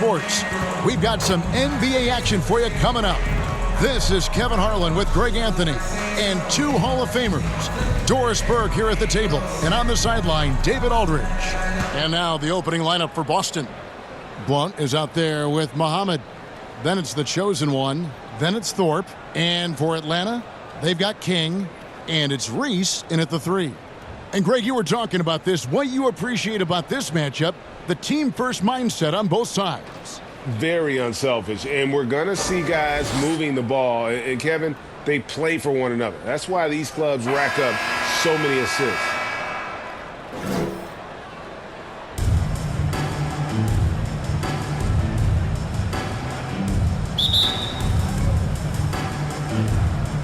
sports. We've got some NBA action for you coming up. This is Kevin Harlan with Greg Anthony and two Hall of Famers. Doris Burke here at the table, and on the sideline, David Aldridge. And now the opening lineup for Boston. Blount is out there with Muhammad. Then it's the chosen one. Then it's Thorpe. And for Atlanta, they've got King. And it's Reese in at the 3. And Greg, you were talking about this. What you appreciate about this matchup, the team-first mindset on both sides. Very unselfish. And we're going to see guys moving the ball. And Kevin, they play for one another. That's why these clubs rack up so many assists.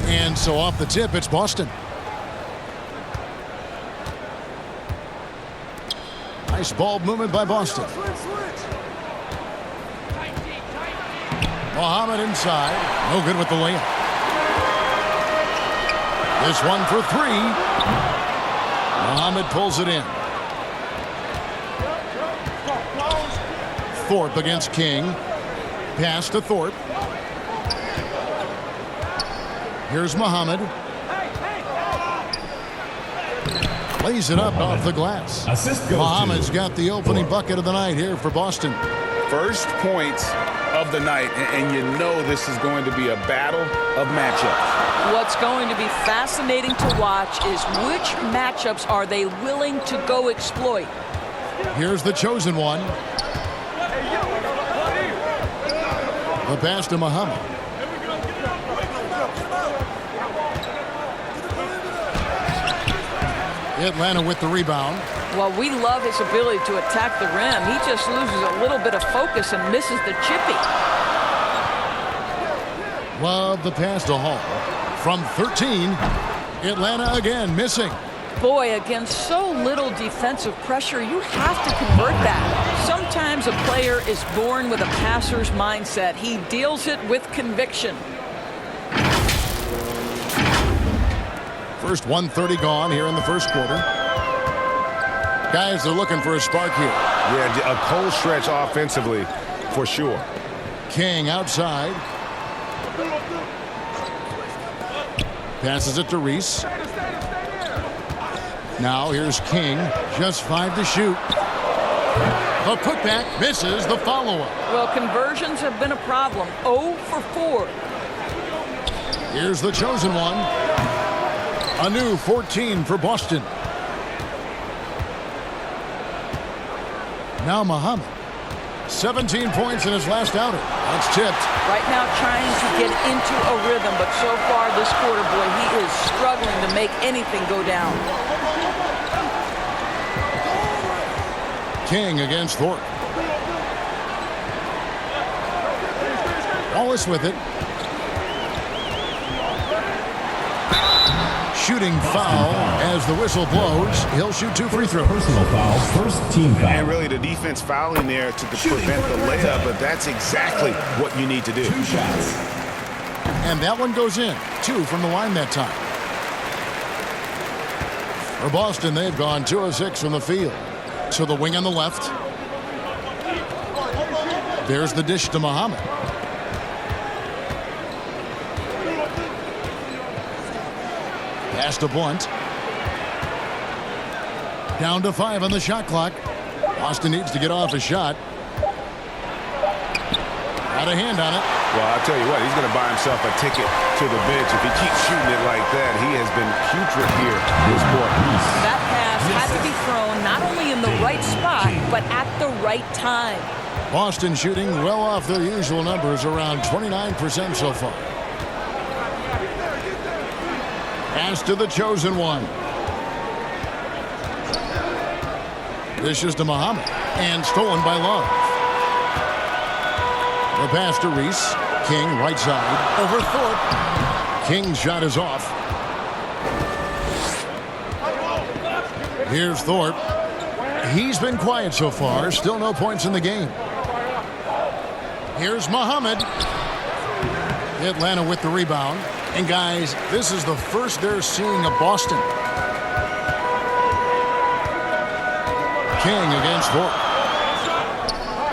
And so off the tip, it's Boston. Nice ball movement by Boston. Muhammad inside. No good with the layup. This one for 3. Muhammad pulls it in. Thorpe against King. Pass to Thorpe. Here's Muhammad. Lays it up off the glass. Muhammad's got the opening bucket of the night here for Boston. First points of the night, and you know this is going to be a battle of matchups. What's going to be fascinating to watch is which matchups are they willing to go exploit. Here's the chosen one. The pass to Muhammad. Atlanta with the rebound. Well, we love his ability to attack the rim. He just loses a little bit of focus and misses the chippy. Love the pass to Hall. From 13, Atlanta again missing. Boy, against so little defensive pressure, you have to convert that. Sometimes a player is born with a passer's mindset. He deals it with conviction. First 1:30 gone here in the first quarter. Guys are looking for a spark here. Yeah, a cold stretch offensively for sure. King outside. Passes it to Reese. Now here's King. Just 5 to shoot. The putback misses the follow-up. Well, conversions have been a problem. 0 for 4. Here's the chosen one. A new 14 for Boston. Now Muhammad. 17 points in his last outing. That's tipped. Right now trying to get into a rhythm, but so far this quarter, boy, he is struggling to make anything go down. King against Thorpe. Wallace with it. Shooting foul as the whistle blows. He'll shoot 2 free throws. Personal foul, first team foul. And really the defense fouling there to prevent the layup, but that's exactly what you need to do. 2 shots. And that one goes in. 2 from the line that time. For Boston, they've gone 2 of 6 from the field. To the wing on the left. There's the dish to Muhammad. Pass to Blount. Down to 5 on the shot clock. Boston needs to get off a shot. Got a hand on it. Well, I'll tell you what, he's going to buy himself a ticket to the bench. If he keeps shooting it like that, he has been putrid here this quarter. That pass had to be thrown not only in the right spot, but at the right time. Boston shooting well off their usual numbers, around 29% so far. Pass to the chosen one. This is to Muhammad. And stolen by Love. The pass to Reese. King right side. Over Thorpe. King's shot is off. Here's Thorpe. He's been quiet so far. Still no points in the game. Here's Muhammad. Atlanta with the rebound. And guys, this is the first they're seeing of Boston. King against Thorpe.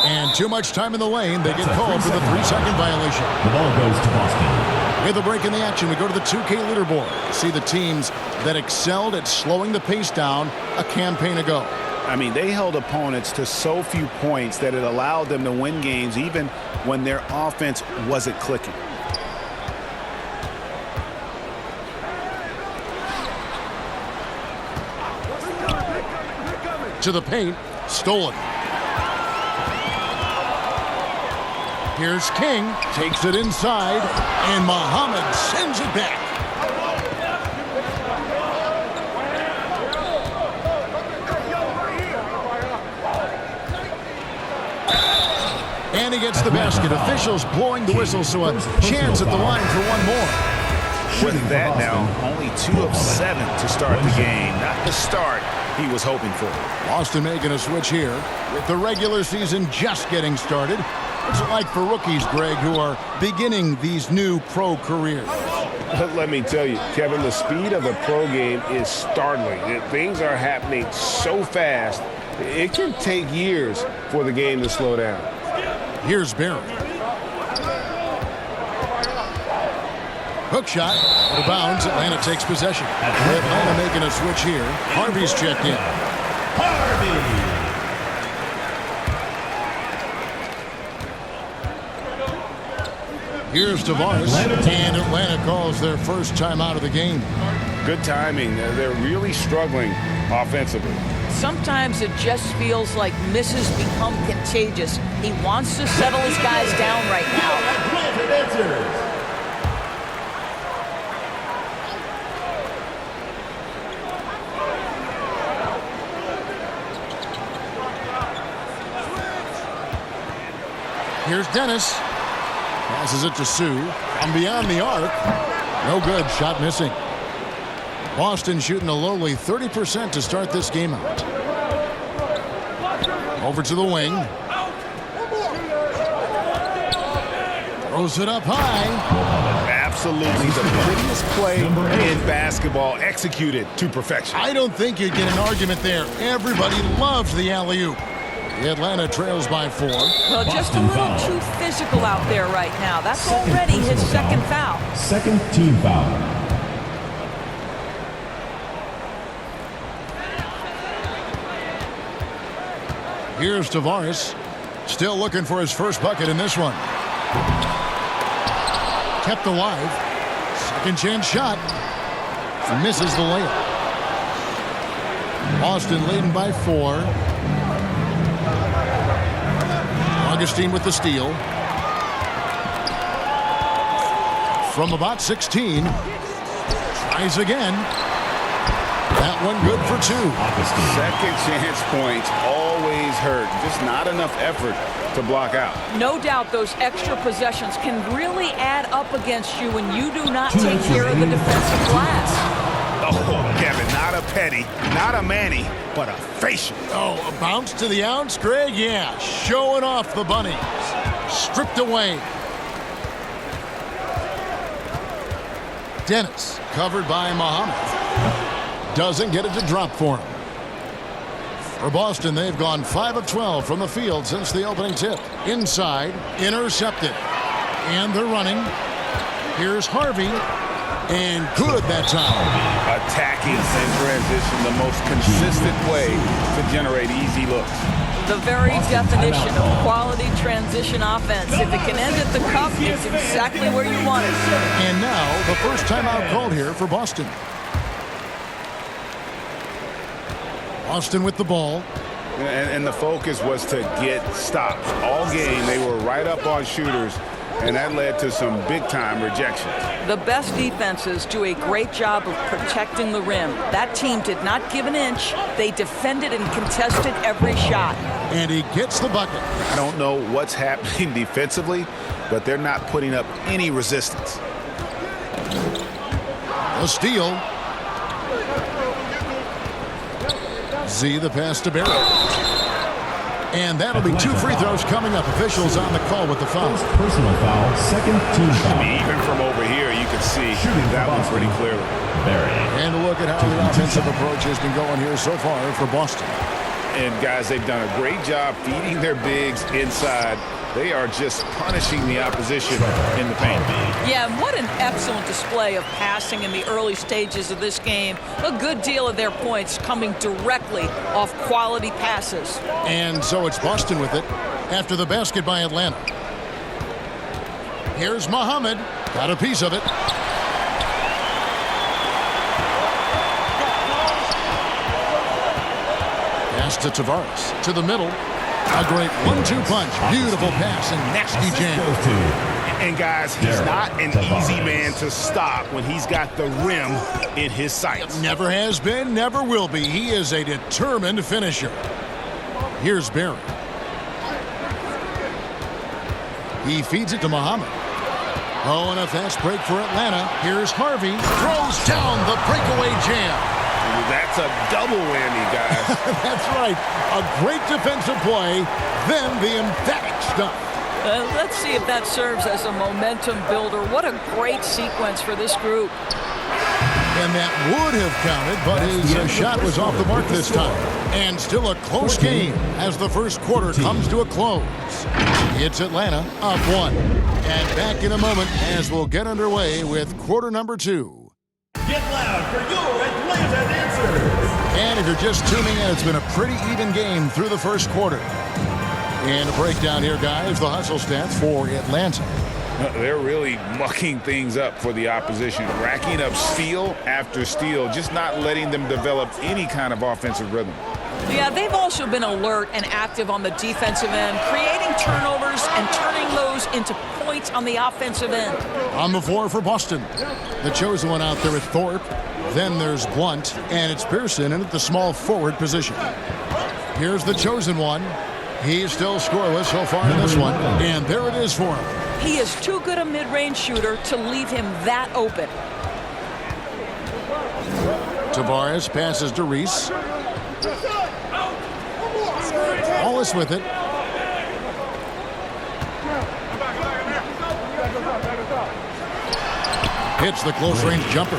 And Too much time in the lane. They get called for the 3-second violation. The ball goes to Boston. With a break in the action, we go to the 2K leaderboard. See the teams that excelled at slowing the pace down a campaign ago. I mean, they held opponents to so few points that it allowed them to win games even when their offense wasn't clicking. To the paint, stolen. Here's King, takes it inside, and Muhammad sends it back. And he gets the basket. Officials blowing the whistle, so a chance at the line for one more. With that now, only 2 of 7 to start the game. Not the start he was hoping for. Boston making a switch here with the regular season just getting started. What's it like for rookies, Greg, who are beginning these new pro careers? Let me tell you, Kevin, the speed of the pro game is startling. Things are happening so fast, it can take years for the game to slow down. Here's Barry. Hook shot, out of bounds. Atlanta takes possession. Atlanta making a switch here. Harvey's checked in. Harvey. Here's Tavares, and Atlanta calls their first time out of the game. Good timing. They're really struggling offensively. Sometimes it just feels like misses become contagious. He wants to settle his guys down right now. Here's Dennis. Passes it to Sue. From beyond the arc. No good. Shot missing. Boston shooting a lowly 30% to start this game out. Over to the wing. Throws it up high. Absolutely the prettiest play in basketball, executed to perfection. I don't think you'd get an argument there. Everybody loves the alley-oop. The Atlanta trails by 4. Well, just a little too physical out there right now. That's already his second foul. Second team foul. Here's Tavares. Still looking for his first bucket in this one. Kept alive. Second chance shot. Misses the layup. Boston leading by 4. Augustine with the steal. From about 16. Tries again. That one good for 2. Second chance points always hurt. Just not enough effort to block out. No doubt those extra possessions can really add up against you when you do not take care of the defensive glass. Oh, Kevin, not a petty, not a Manny, but a facial. Oh, a bounce to the ounce, Greg? Yeah, showing off the bunnies. Stripped away. Dennis, covered by Muhammad. Doesn't get it to drop for him. For Boston, they've gone 5 of 12 from the field since the opening tip. Inside, intercepted. And they're running. Here's Harvey. And good that time. Attacking in transition, the most consistent way to generate easy looks. The very definition of quality transition offense. If it can end at the cup, it's exactly where you want it. And now, the first timeout called here for Boston. Boston with the ball. And the focus was to get stops. All game, they were right up on shooters, and that led to some big-time rejections. The best defenses do a great job of protecting the rim. That team did not give an inch. They defended and contested every shot. And he gets the bucket. I don't know what's happening defensively, but they're not putting up any resistance. A steal. Z the pass to Barry. And that'll be 2 free throws coming up. Officials on the call with the foul. First personal foul, second team foul. I mean, even from over here, you can see that one pretty clearly. Barry. And a look at how the offensive approach has been going here so far for Boston. And guys, they've done a great job feeding their bigs inside. They are just punishing the opposition in the paint. Yeah, and what an excellent display of passing in the early stages of this game. A good deal of their points coming directly off quality passes. And so it's Boston with it after the basket by Atlanta. Here's Muhammad. Got a piece of it. Pass to Tavares. To the middle. A great 1-2 punch. Beautiful pass and nasty jam. And guys, he's not an easy man to stop when he's got the rim in his sights. Never has been, never will be. He is a determined finisher. Here's Barry. He feeds it to Muhammad. Oh, and a fast break for Atlanta. Here's Harvey. Throws down the breakaway jam. That's a double whammy, guys. That's right. A great defensive play, then the emphatic stuff. Let's see if that serves as a momentum builder. What a great sequence for this group. And that would have counted, but his shot was off the mark this time. And still a close game as the first quarter comes to a close. It's Atlanta up 1. And back in a moment as we'll get underway with quarter number 2. Get loud for your Atlanta answers. And if you're just tuning in, it's been a pretty even game through the first quarter. And a breakdown here, guys, the hustle stats for Atlanta. They're really mucking things up for the opposition, racking up steal after steal, just not letting them develop any kind of offensive rhythm. Yeah, they've also been alert and active on the defensive end, creating turnovers and turning those into points on the offensive end. On the floor for Boston. The chosen one out there with Thorpe. Then there's Blunt, and it's Pearson in at the small forward position. Here's the chosen one. He's still scoreless so far in this one, and there it is for him. He is too good a mid-range shooter to leave him that open. Tavares passes to Reese. Wallace with it. Hits the close-range jumper.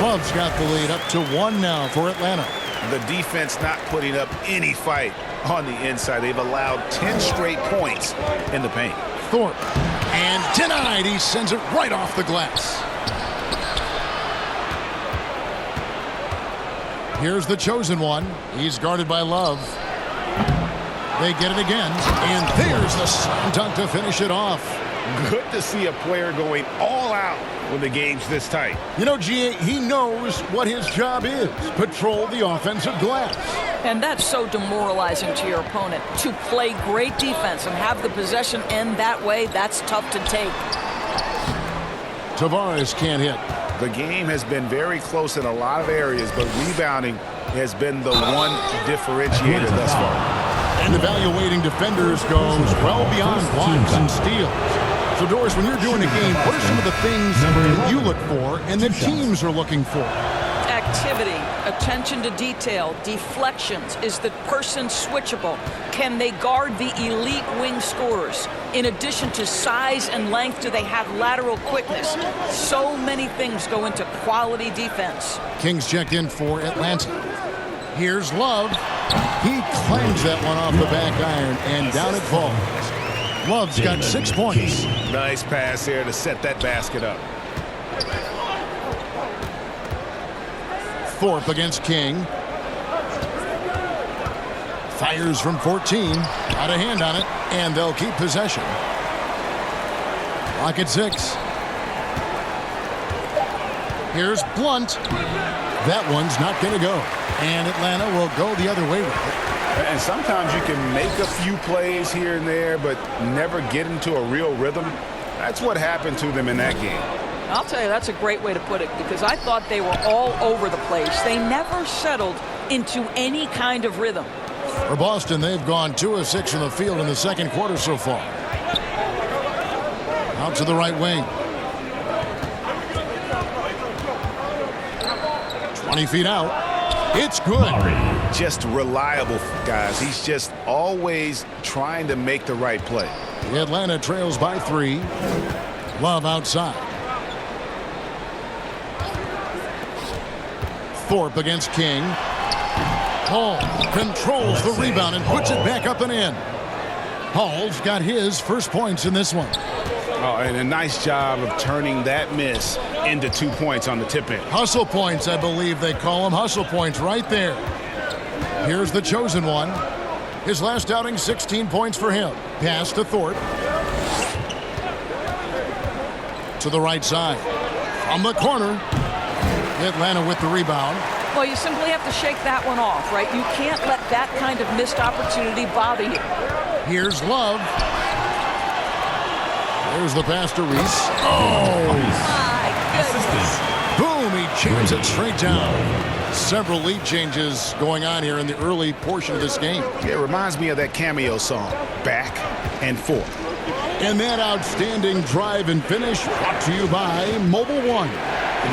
Love's got the lead up to 1 now for Atlanta. The defense not putting up any fight on the inside. They've allowed 10 straight points in the paint. Thorpe. And denied. He sends it right off the glass. Here's the chosen one. He's guarded by Love. They get it again. And there's the slam dunk to finish it off. Good to see a player going all out when the game's this tight. You know, GA, he knows what his job is. Patrol the offensive glass. And that's so demoralizing to your opponent. To play great defense and have the possession end that way, that's tough to take. Tavares can't hit. The game has been very close in a lot of areas, but rebounding has been the one differentiator thus far. And evaluating defenders goes well beyond blocks and steals. So, Doris, when you're doing a game, what are some of the things that you look for and the teams are looking for? Activity, attention to detail, deflections. Is the person switchable? Can they guard the elite wing scorers? In addition to size and length, do they have lateral quickness? So many things go into quality defense. Kings checked in for Atlanta. Here's Love. He claims that one off the back iron, and down it falls. Love's got 6 points. Nice pass here to set that basket up. Thorpe against King. Fires from 14. Got a hand on it, and they'll keep possession. Clock at 6. Here's Blunt. That one's not going to go. And Atlanta will go the other way with it. And sometimes you can make a few plays here and there, but never get into a real rhythm. That's what happened to them in that game. I'll tell you, that's a great way to put it, because I thought they were all over the place. They never settled into any kind of rhythm. For Boston, they've gone 2 of 6 from the field in the second quarter so far. Out to the right wing. 20 feet out. It's good. Just reliable, guys. He's just always trying to make the right play. Atlanta trails by 3. Love outside. Thorpe against King. Hall controls the rebound and puts it back up and in. Hall's got his first points in this one. Oh, and a nice job of turning that miss into 2 points on the tip-in. Hustle points, I believe they call them. Hustle points right there. Here's the chosen one. His last outing, 16 points for him. Pass to Thorpe. To the right side. From the corner. Atlanta with the rebound. Well, you simply have to shake that one off, right? You can't let that kind of missed opportunity bother you. Here's Love. There's the pass to Reese. Oh! My goodness. Boom! He jams it straight down. Several lead changes going on here in the early portion of this game. It reminds me of that Cameo song, Back and Forth. And that outstanding drive and finish brought to you by Mobile One.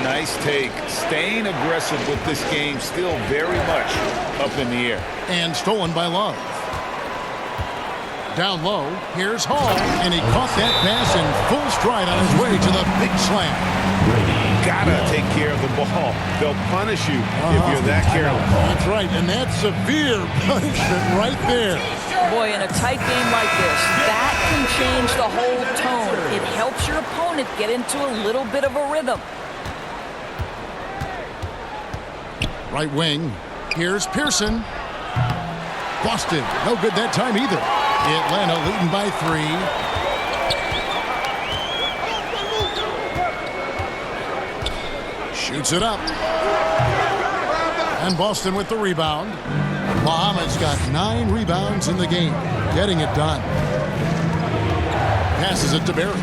Nice take. Staying aggressive with this game, still very much up in the air. And stolen by Love. Down low, here's Hall, and he caught that pass in full stride on his way to the big slam. Gotta take care of the ball. They'll punish you if you're that careless. That's right, and that's severe punishment right there. Boy, in a tight game like this, that can change the whole tone. It helps your opponent get into a little bit of a rhythm. Right wing, here's Pearson. Busted, no good that time either. Atlanta leading by 3. Shoots it up. And Boston with the rebound. Muhammad's got 9 rebounds in the game. Getting it done. Passes it to Barry.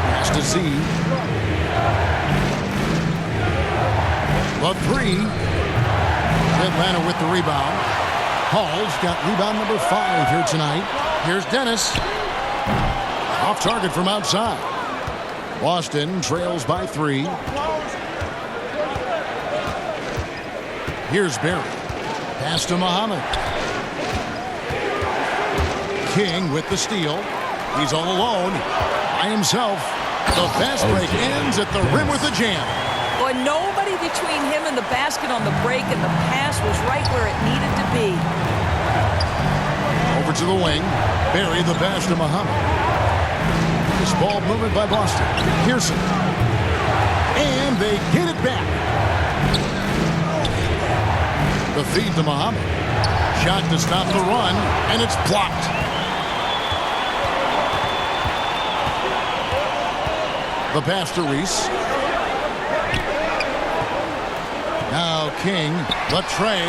Pass to Z. The 3. Atlanta with the rebound. Hall's got rebound number 5 here tonight. Here's Dennis. Off target from outside. Boston trails by 3. Here's Barry. Pass to Muhammad. King with the steal. He's all alone by himself. The fast break ends at the rim with a jam. Boy, nobody between him and the basket on the break, and the pass was right where it needed to be. Over to the wing. Barry the pass to Muhammad. This ball movement by Boston. Pearson. And they get it back. The feed to Muhammad. Shot to stop the run, and it's blocked. The pass to Reese. Now King, the tray.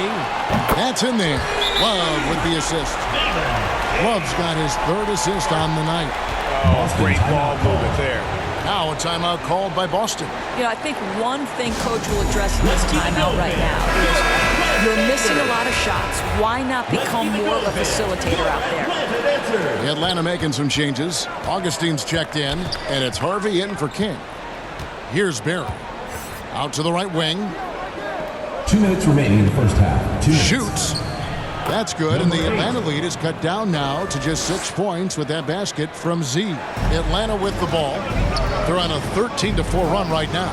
That's in there. Love with the assist. Love's got his 3rd assist on the night. Oh, great ball movement there. Now a timeout called by Boston. You know, I think one thing Coach will address in this timeout right now is you're missing a lot of shots. Why not become more of a facilitator out there? Atlanta making some changes. Augustine's checked in, and it's Harvey in for King. Here's Barry. Out to the right wing. 2 minutes remaining in the first half. Shoots. That's good, and the Atlanta lead is cut down now to just 6 points with that basket from Z. Atlanta with the ball. They're on a 13-4 run right now.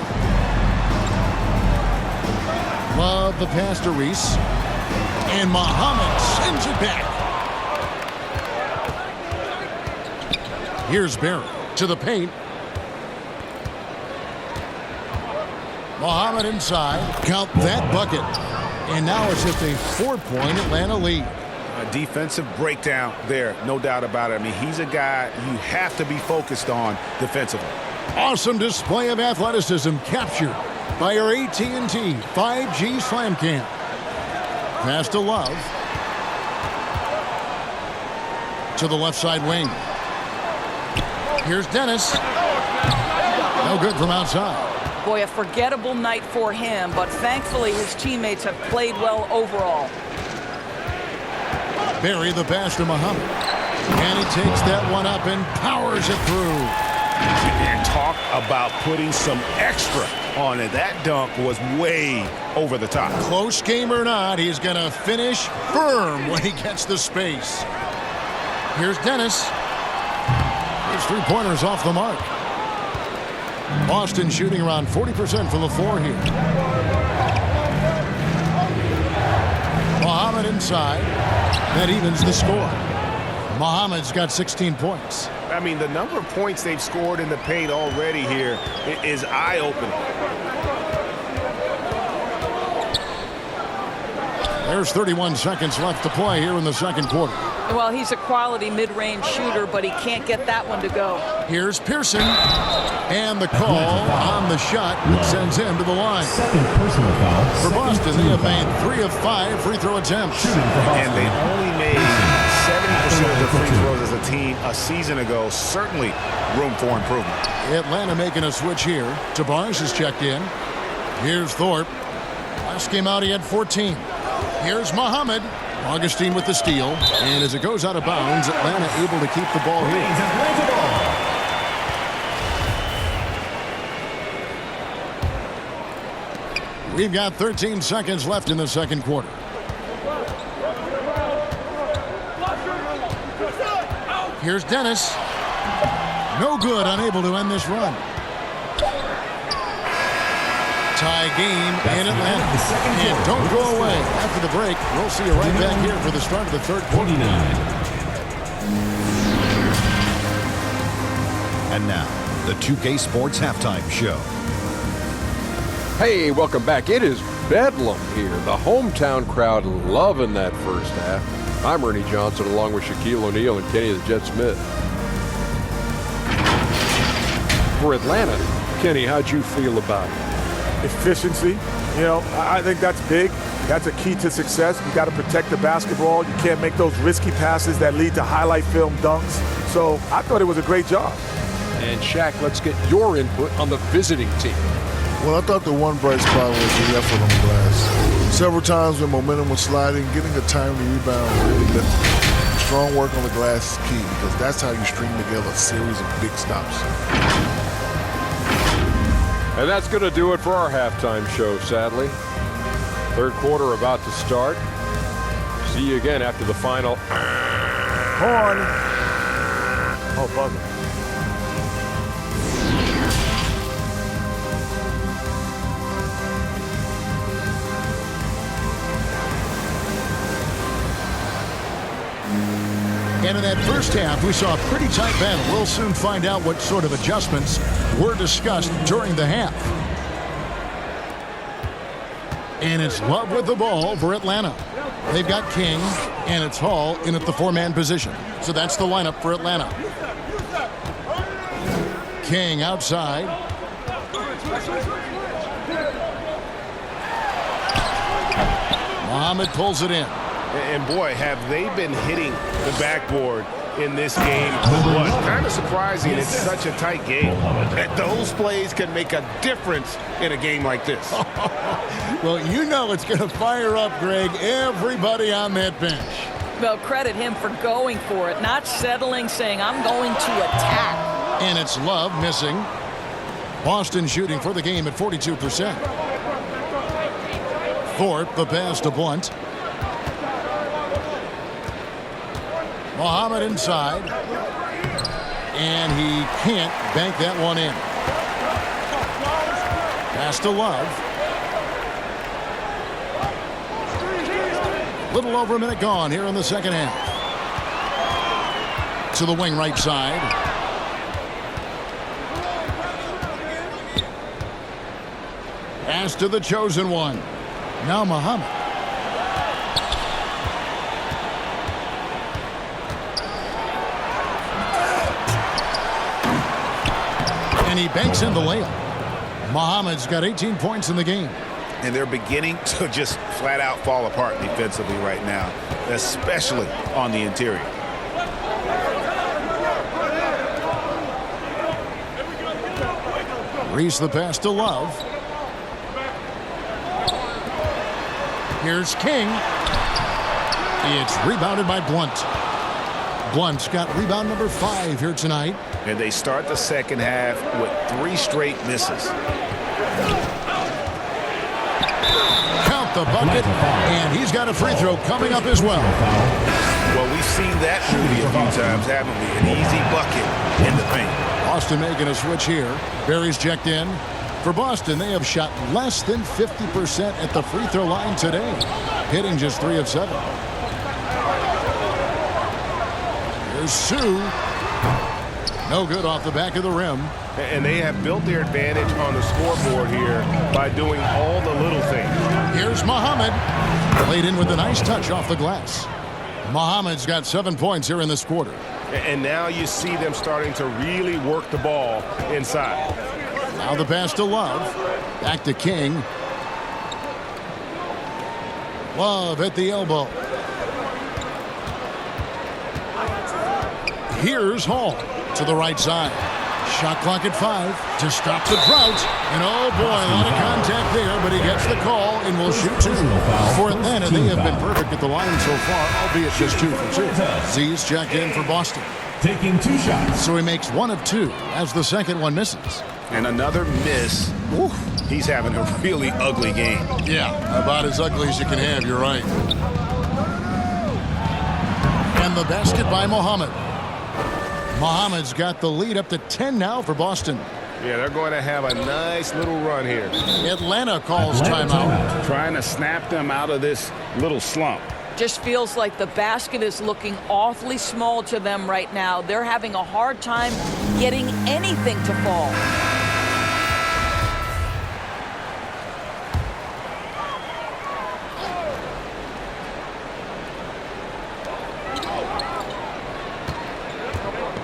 Love the pass to Reese. And Muhammad sends it back. Here's Barry to the paint. Muhammad inside. Count that bucket. And now it's just a 4-point Atlanta lead. A defensive breakdown there, no doubt about it. I mean, he's a guy you have to be focused on defensively. Awesome display of athleticism captured by our AT&T 5G Slam Cam. Pass to Love. To the left side wing. Here's Dennis. No good from outside. Boy, a forgettable night for him, but thankfully his teammates have played well overall. Barry the pass to Muhammad. And he takes that one up and powers it through. And talk about putting some extra on it. That dunk was way over the top. Close game or not, he's going to finish firm when he gets the space. Here's Dennis. His 3-pointers off the mark. Boston shooting around 40% from the floor here. Muhammad inside. That evens the score. Muhammad's got 16 points. I mean, the number of points they've scored in the paint already here is eye-opening. There's 31 seconds left to play here in the second quarter. Well, he's a quality mid-range shooter, but he can't get that one to go. Here's Pearson. And the call on the shot that sends him to the line. Second personal foul. For Boston, they have made 3 of 5 free throw attempts. And they only made 70% of their free throws as a team a season ago. Certainly room for improvement. Atlanta making a switch here. Tabars is checked in. Here's Thorpe. Last game out, he had 14. Here's Muhammad. Augustine with the steal. And as it goes out of bounds, Atlanta able to keep the ball here. We've got 13 seconds left in the second quarter. Here's Dennis. No good, unable to end this run. Tie game in Atlanta. And don't go away. After the break, we'll see you right back here for the start of the third quarter. And now, the 2K Sports Halftime Show. Hey, welcome back. It is bedlam here. The hometown crowd loving that first half. I'm Ernie Johnson along with Shaquille O'Neal and Kenny the Jet Smith. For Atlanta, Kenny, how'd you feel about it? Efficiency. You know, I think that's big. That's a key to success. You got to protect the basketball. You can't make those risky passes that lead to highlight film dunks. So I thought it was a great job. And Shaq, let's get your input on the visiting team. Well, I thought the one bright spot was the effort on the glass. Several times when momentum was sliding, getting a timely rebound really lifted. Strong work on the glass is key because that's how you string together a series of big stops. And that's going to do it for our halftime show, sadly. Third quarter about to start. See you again after the final. Horn. Oh, buzzer. And in that first half, we saw a pretty tight battle. We'll soon find out what sort of adjustments were discussed during the half. And it's Love with the ball for Atlanta. They've got King, and it's Hall in at the four-man position. So that's the lineup for Atlanta. King outside. Muhammad pulls it in. And boy, have they been hitting the backboard in this game. What? Kind of surprising. It's such a tight game. That those plays can make a difference in a game like this. Well, you know it's going to fire up, Greg, everybody on that bench. Well, credit him for going for it, not settling, saying, I'm going to attack. And it's Love missing. Boston shooting for the game at 42%. Thorpe, the pass to Blunt. Muhammad inside. And he can't bank that one in. Pass to Love. Little over a minute gone here in the second half. To the wing right side. Pass to the chosen one. Now Muhammad. And he banks in the layup. Muhammad's got 18 points in the game. And they're beginning to just flat out fall apart defensively right now, especially on the interior. Reese the pass to Love. Here's King. It's rebounded by Blunt. Blunt's got rebound number 5 here tonight. And they start the second half with 3 straight misses. Count the bucket, and he's got a free throw coming up as well. Well, we've seen that movie a few times, haven't we? An easy bucket in the paint. Boston making a switch here. Barry's checked in. For Boston, they have shot less than 50% at the free throw line today, hitting just 3 of 7. Here's Sue. No good off the back of the rim. And they have built their advantage on the scoreboard here by doing all the little things. Here's Muhammad. Laid in with a nice touch off the glass. Muhammad's got 7 points here in this quarter. And now you see them starting to really work the ball inside. Now the pass to Love. Back to King. Love at the elbow. Here's Hall to the right side. Shot clock at 5 to stop the drought. And oh boy, a lot of contact there, but he gets the call and will shoot 2. For Atlanta, they have been perfect at the line so far, albeit just 2 for 2. Z's checked in for Boston. Taking 2 shots. So he makes 1 of 2 as the second one misses. And another miss. Oof, he's having a really ugly game. Yeah, about as ugly as you can have, you're right. And the basket by Muhammad. Muhammad's got the lead up to 10 now for Boston. Yeah, they're going to have a nice little run here. Atlanta calls timeout. Trying to snap them out of this little slump. Just feels like the basket is looking awfully small to them right now. They're having a hard time getting anything to fall.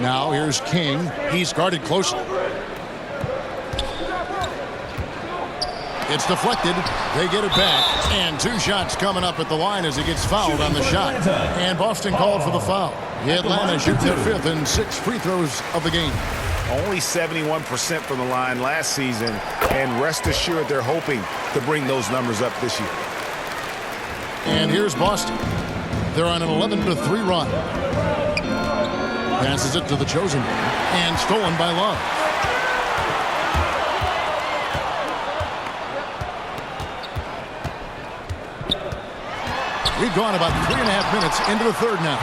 Now here's King. He's guarded closely. It's deflected. They get it back. And 2 shots coming up at the line as he gets fouled on the shot. And Boston called for the foul. Atlanta shoots their 5th and 6th free throws of the game. Only 71% from the line last season. And rest assured they're hoping to bring those numbers up this year. And here's Boston. They're on an 11-3 run. Passes it to the chosen one. And stolen by Love. We've gone about 3.5 minutes into the third now.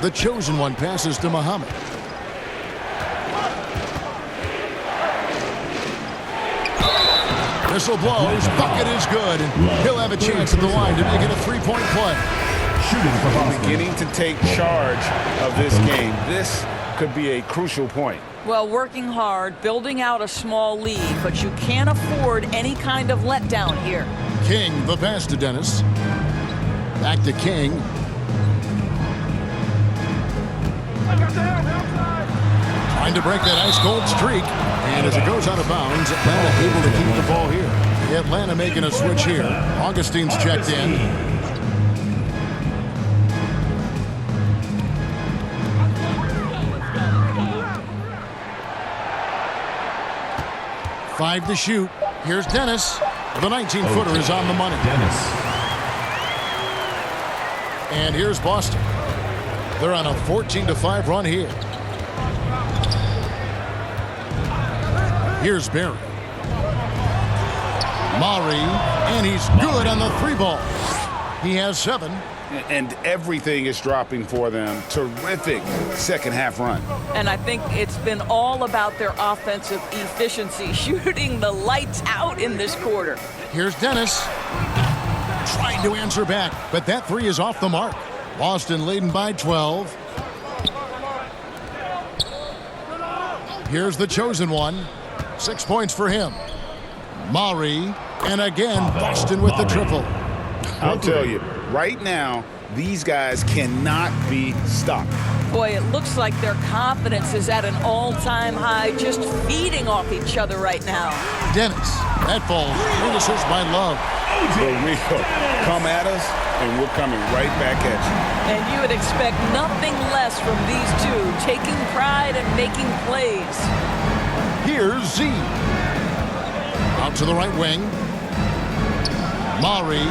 The chosen one passes to Muhammad. Whistle blows. Bucket is good. And he'll have a chance at the line to make it a 3-point play. Beginning to take charge of this game. This could be a crucial point. Well, working hard, building out a small lead, but you can't afford any kind of letdown here. King, the pass to Dennis. Back to King. Trying to break that ice-cold streak. And as it goes out of bounds, Atlanta able to keep the ball here. Atlanta making a switch here. Augustine's checked in. Five to shoot. Here's Dennis. The 19-footer is on the money. Dennis. And here's Boston. They're on a 14-5 run here. Here's Barry. Maury, and he's good on the 3-ball. He has 7. And everything is dropping for them. Terrific second-half run. And I think it's been all about their offensive efficiency, shooting the lights out in this quarter. Here's Dennis. Trying to answer back, but that 3 is off the mark. Boston leading by 12. Here's the chosen one. 6 points for him. Maury, and again, Boston with the triple. I'll tell you, right now, these guys cannot be stopped. Boy, it looks like their confidence is at an all-time high, just feeding off each other right now. Dennis, that falls. This is by Love. For real. Come at us, and we're coming right back at you. And you would expect nothing less from these two, taking pride and making plays. Here's Z. Out to the right wing. Maury.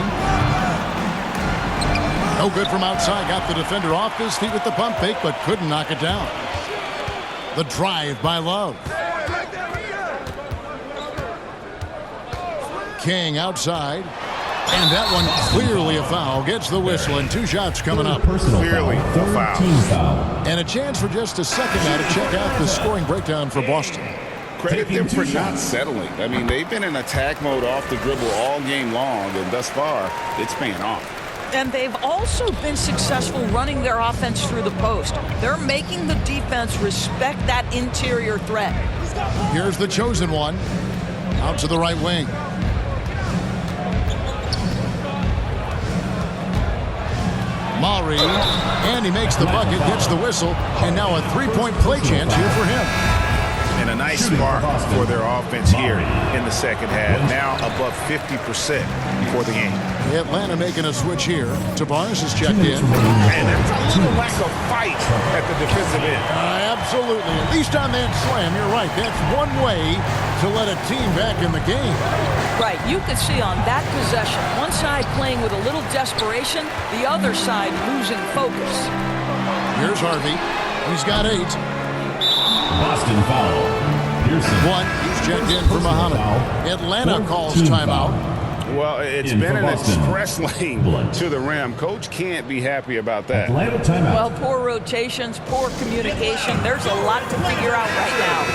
No good from outside. Got the defender off his feet with the pump fake, but couldn't knock it down. The drive by Love. King outside. And that one clearly a foul. Gets the whistle, and 2 shots coming up. Clearly a foul. Team foul. And a chance for just a second now to check out the scoring breakdown for Boston. Credit them for not settling. I mean, they've been in attack mode off the dribble all game long, and thus far, it's paying off. And they've also been successful running their offense through the post. They're making the defense respect that interior threat. Here's the chosen one. Out to the right wing. Maury, and he makes the bucket, gets the whistle, and now a 3-point play chance here for him. And a nice spark for their offense here in the second half. Now above 50% for the game. Atlanta making a switch here. Tavares is checked in. And there's a little lack of fight at the defensive end. Absolutely. At least on that slam, you're right. That's one way to let a team back in the game. Right, you could see on that possession, one side playing with a little desperation, the other side losing focus. Here's Harvey. He's got 8. Boston foul. Pearson. 1. He's checked in for Muhammad. Atlanta calls timeout. Well, it's been an express lane to the rim. Coach can't be happy about that. Atlanta timeout. Well, poor rotations, poor communication. There's a lot to figure out right now.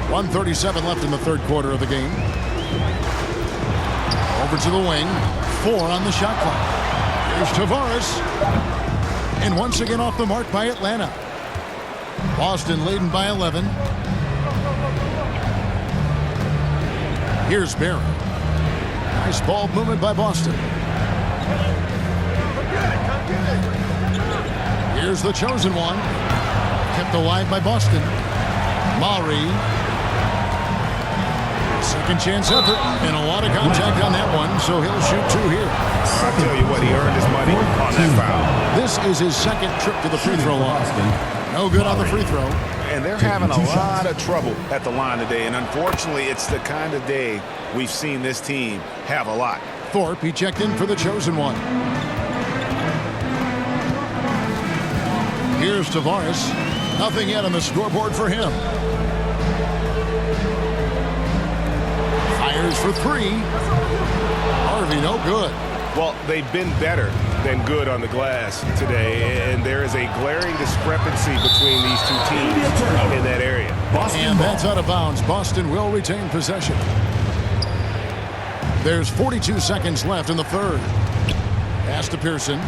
.137 left in the third quarter of the game. Over to the wing. 4 on the shot clock. Here's Tavares. And once again off the mark by Atlanta. Boston leading by 11. Here's Barry. Nice ball movement by Boston. Here's the chosen one. Kept alive by Boston. Maury. Second chance effort, and a lot of contact on that one, so he'll shoot 2 here. I'll tell you what, he earned his money on that foul. This is his second trip to the free throw line. No good on the free throw. And they're having a lot of trouble at the line today, and unfortunately, it's the kind of day we've seen this team have a lot. Thorpe, he checked in for the chosen one. Here's Tavares. Nothing yet on the scoreboard for him. Fires for 3. Harvey, no good. Well, they've been better than good on the glass today, and there is a glaring discrepancy between these two teams in that area. And that's out of bounds. Boston will retain possession. There's 42 seconds left in the third. Pass to Pearson.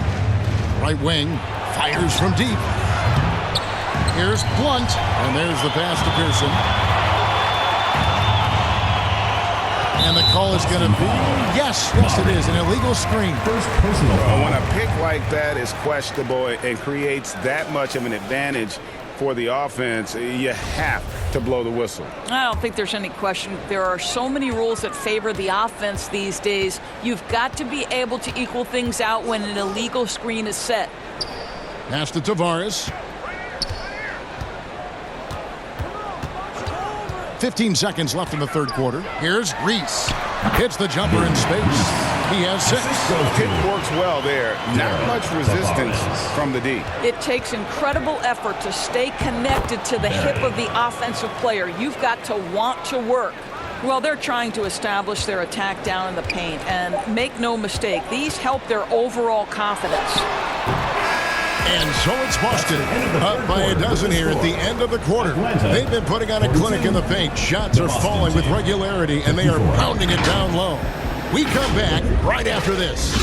Right wing. Fires from deep. Here's Blunt. And there's the pass to Pearson. And the call is going to be, yes, it is, an illegal screen. First personal foul. When a pick like that is questionable and creates that much of an advantage for the offense, you have to blow the whistle. I don't think there's any question. There are so many rules that favor the offense these days. You've got to be able to equal things out when an illegal screen is set. Pass to Tavares. 15 seconds left in the third quarter. Here's Reese. Hits the jumper in space. He has 6. Pick works well there. Not much resistance from the D. It takes incredible effort to stay connected to the hip of the offensive player. You've got to want to work. Well, they're trying to establish their attack down in the paint, and make no mistake, these help their overall confidence. And so it's Boston, up by a dozen here at the end of the quarter. They've been putting on a clinic in the paint. Shots are falling with regularity, and they are pounding it down low. We come back right after this.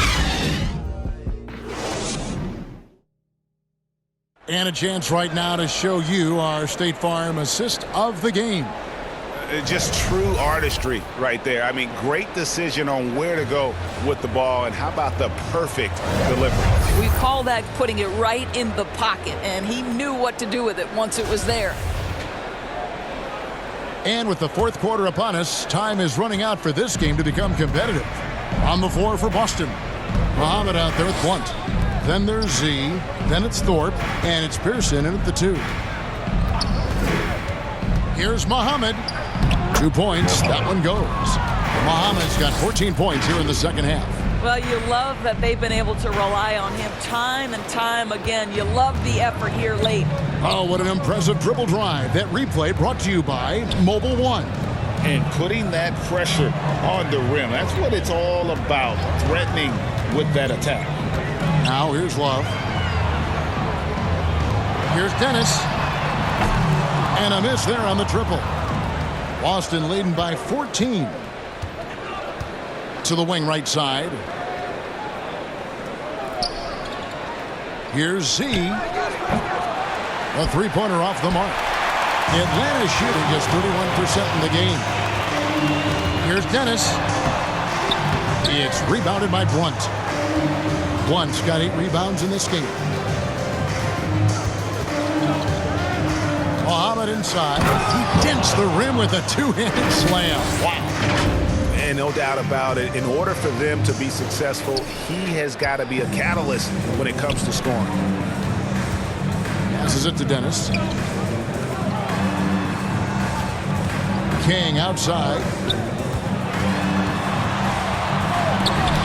And a chance right now to show you our State Farm assist of the game. Just true artistry right there. I mean, great decision on where to go with the ball, and how about the perfect delivery? We call that putting it right in the pocket, and he knew what to do with it once it was there. And with the fourth quarter upon us, time is running out for this game to become competitive. On the floor for Boston. Muhammad out there with Blunt. Then there's Z. Then it's Thorpe. And it's Pearson in at the 2. Here's Muhammad. 2 points. That one goes. Muhammad's got 14 points here in the second half. Well, you love that they've been able to rely on him time and time again. You love the effort here late. Oh, what an impressive dribble drive. That replay brought to you by Mobile One. And putting that pressure on the rim. That's what it's all about, threatening with that attack. Now here's Love. Here's Dennis. And a miss there on the triple. Boston leading by 14. To the wing right side. Here's Z. A three-pointer off the mark. Atlanta shooting just 31% in the game. Here's Dennis. It's rebounded by Blunt. Blunt's got 8 rebounds in this game. Muhammad inside. He dents the rim with a two-handed slam. Wow. And no doubt about it, in order for them to be successful, he has got to be a catalyst when it comes to scoring. Passes it to Dennis. King outside.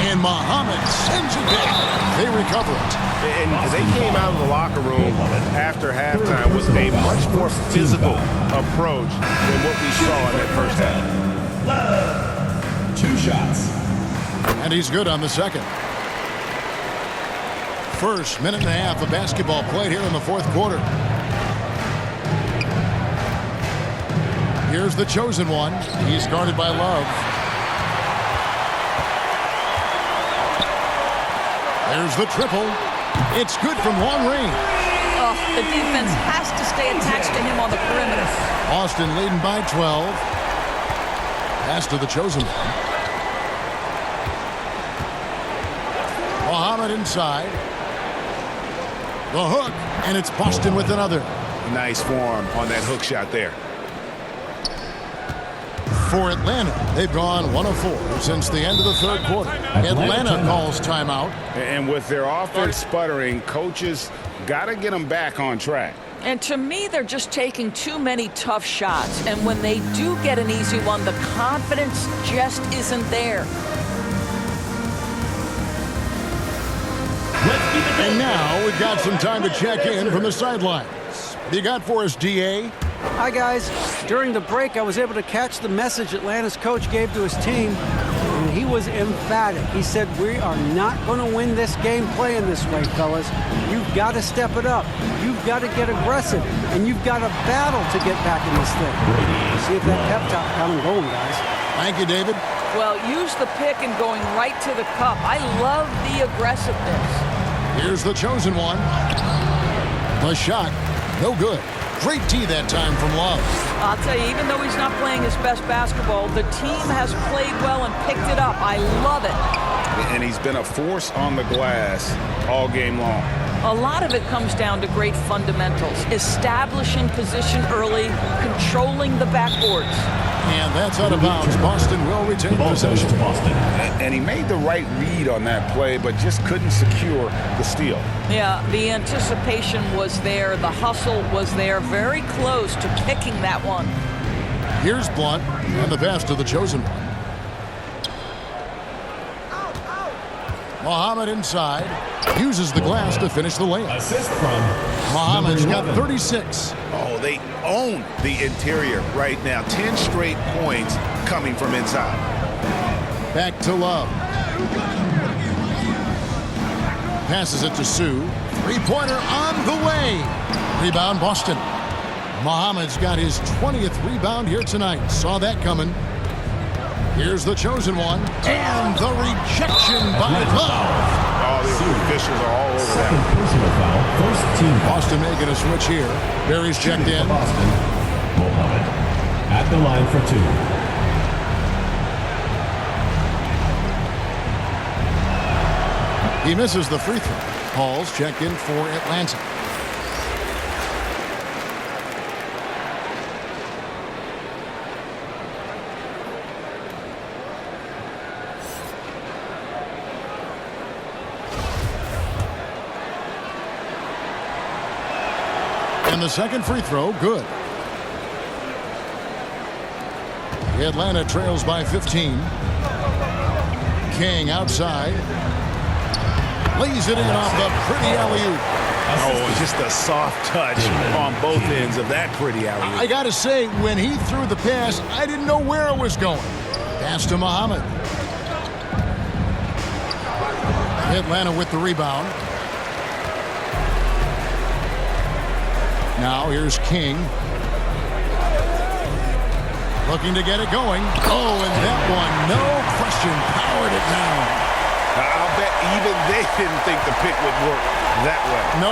And Muhammad sends it back. They recover it. And they came out of the locker room after halftime with a much more physical approach than what we saw in that first half. 2 shots. And he's good on the second. First minute and a half of basketball played here in the fourth quarter. Here's the chosen one. He's guarded by Love. There's the triple. It's good from long range. Oh, the defense has to stay attached to him on the perimeter. Boston leading by 12. Pass to the chosen one. Muhammad inside. The hook, and it's Boston with another. Nice form on that hook shot there. For Atlanta, they've gone 1 of 4 since the end of the third quarter. Atlanta calls timeout. And with their offense sputtering, coaches got to get them back on track. And to me, they're just taking too many tough shots. And when they do get an easy one, the confidence just isn't there. And now we've got some time to check in from the sidelines. What do you got for us, DA? Hi, guys. During the break, I was able to catch the message Atlanta's coach gave to his team, and he was emphatic. He said, we are not going to win this game playing this way, fellas. You've got to step it up. You've got to get aggressive, and you've got to battle to get back in this thing. See if that pep talk got him going, guys. Thank you, David. Well, use the pick and going right to the cup. I love the aggressiveness. Here's the chosen one. The shot, no good. Great tee that time from Love. I'll tell you, even though he's not playing his best basketball, the team has played well and picked it up. I love it. And he's been a force on the glass all game long. A lot of it comes down to great fundamentals. Establishing position early, controlling the backboards. And that's out of bounds. Boston will retain possession. And he made the right read on that play, but just couldn't secure the steal. Yeah, the anticipation was there. The hustle was there. Very close to picking that one. Here's Blunt and the pass to the chosen one. Muhammad inside. Uses the glass to finish the layup. Assist from Muhammad's got 36. Oh, they own the interior right now. 10 straight points coming from inside. Back to Love. Passes it to Sue. Three-pointer on the way. Rebound Boston. Muhammad's got his 20th rebound here tonight. Saw that coming. Here's the chosen one. And the rejection by Love. Oh, the officials are all over that. personal foul. First team Boston making a switch here. Barry's checked in. Boston. Mohammed at the line for 2. He misses the free throw. Hall's checked in for Atlanta. And the second free throw, good. Atlanta trails by 15. King outside. Lays it in off the pretty alley-oop. Oh, just a soft touch on both ends of that pretty alley-oop. I got to say, when he threw the pass, I didn't know where it was going. Pass to Muhammad. Atlanta with the rebound. Now here's King. Looking to get it going. Oh, and that one, no question, powered it down. I'll bet even they didn't think the pick would work that way. No.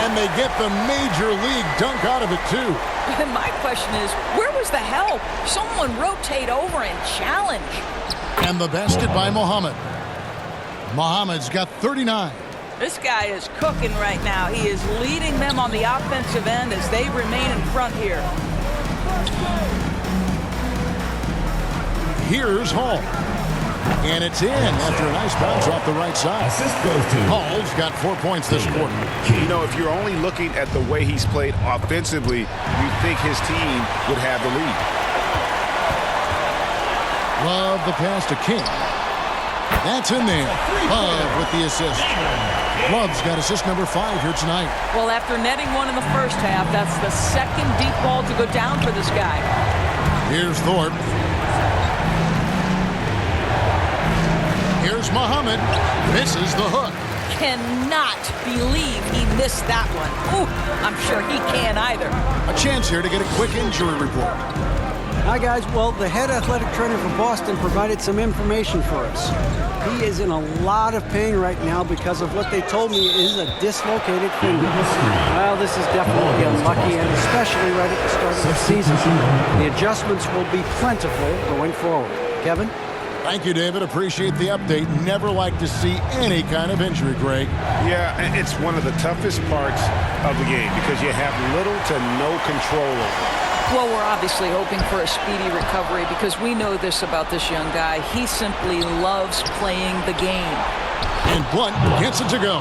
And they get the major league dunk out of it, too. And my question is, where was the help? Someone rotate over and challenge. And the basket by Muhammad. Muhammad's got 39. This guy is cooking right now. He is leading them on the offensive end as they remain in front here. Here's Hall. And it's in after a nice bounce off the right side. Assist goes to Hall's got 4 points this quarter. You know, if you're only looking at the way he's played offensively, you'd think his team would have the lead. Love the pass to King. That's in there. Love with the assist. Love's got assist number 5 here tonight. Well, after netting one in the first half, that's the second deep ball to go down for this guy. Here's Thorpe. Here's Muhammad. Misses the hook. Cannot believe he missed that one. Ooh, I'm sure he can't either. A chance here to get a quick injury report. Hi, guys. Well, the head athletic trainer for Boston provided some information for us. He is in a lot of pain right now because of what they told me is a dislocated finger. Well, this is definitely unlucky, and especially right at the start of the season. The adjustments will be plentiful going forward. Kevin? Thank you, David. Appreciate the update. Never like to see any kind of injury, Greg. Yeah, it's one of the toughest parts of the game because you have little to no control over it. Well, we're obviously hoping for a speedy recovery because we know this about this young guy. He simply loves playing the game. And Blunt gets it to go.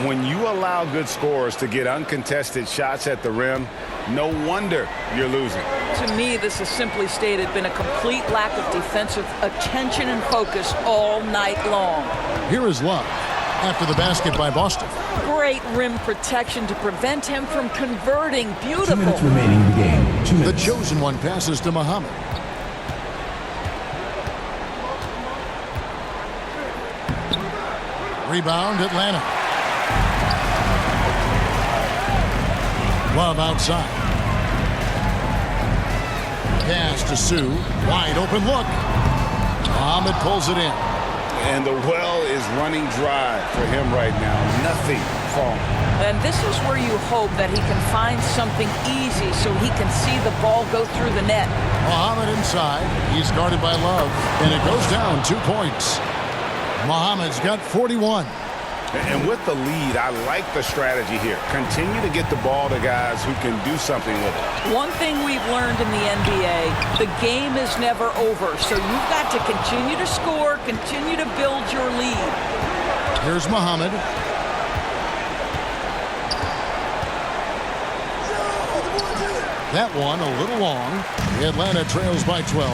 When you allow good scorers to get uncontested shots at the rim, no wonder you're losing. To me, this has simply stated been a complete lack of defensive attention and focus all night long. Here is Love after the basket by Boston. Great rim protection to prevent him from converting. 2 Beautiful. minutes remaining in the game. 2 minutes. The chosen one passes to Muhammad. Rebound, Atlanta. Love outside. Pass to Sue. Wide open look. Muhammad pulls it in. And the well is running dry for him right now. Nothing falling. And this is where you hope that he can find something easy so he can see the ball go through the net. Muhammad inside. He's guarded by Love. And it goes down 2 points. Muhammad's got 41. And with the lead, I like the strategy here. Continue to get the ball to guys who can do something with it. One thing we've learned in the NBA, the game is never over. So you've got to continue to score, continue to build your lead. Here's Muhammad. That one a little long. Atlanta trails by 12.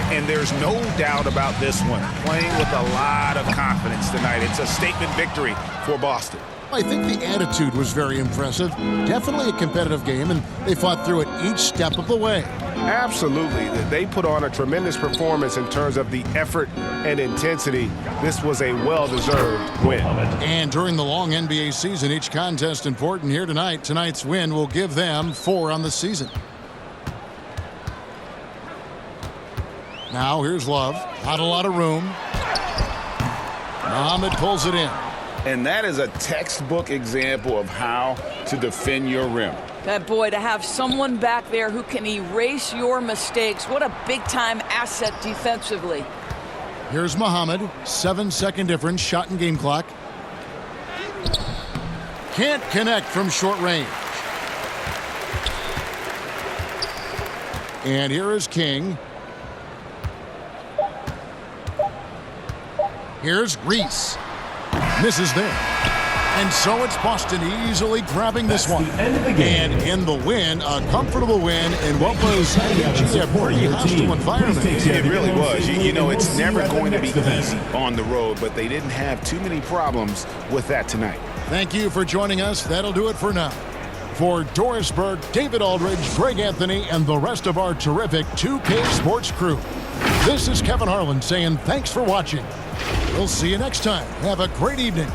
And there's no doubt about this one. Playing with a lot of confidence tonight. It's a statement victory for Boston. I think the attitude was very impressive. Definitely a competitive game, and they fought through it each step of the way. Absolutely. They put on a tremendous performance in terms of the effort and intensity. This was a well-deserved win. And during the long NBA season, each contest important here tonight. Tonight's win will give them 4 on the season. Now here's Love. Not a lot of room. Muhammad pulls it in. And that is a textbook example of how to defend your rim. That boy, to have someone back there who can erase your mistakes, what a big-time asset defensively. Here's Muhammad. 7-second difference, shot and game clock. Can't connect from short range. And here is King. Here's Reese. Misses there. And so it's Boston easily grabbing this one. And in the win, a comfortable win in what was a pretty hostile environment. It really was. You know, it's never going to be easy on the road, but they didn't have too many problems with that tonight. Thank you for joining us. That'll do it for now. For Doris Burke, David Aldridge, Greg Anthony, and the rest of our terrific 2K Sports crew, this is Kevin Harlan saying thanks for watching. We'll see you next time. Have a great evening.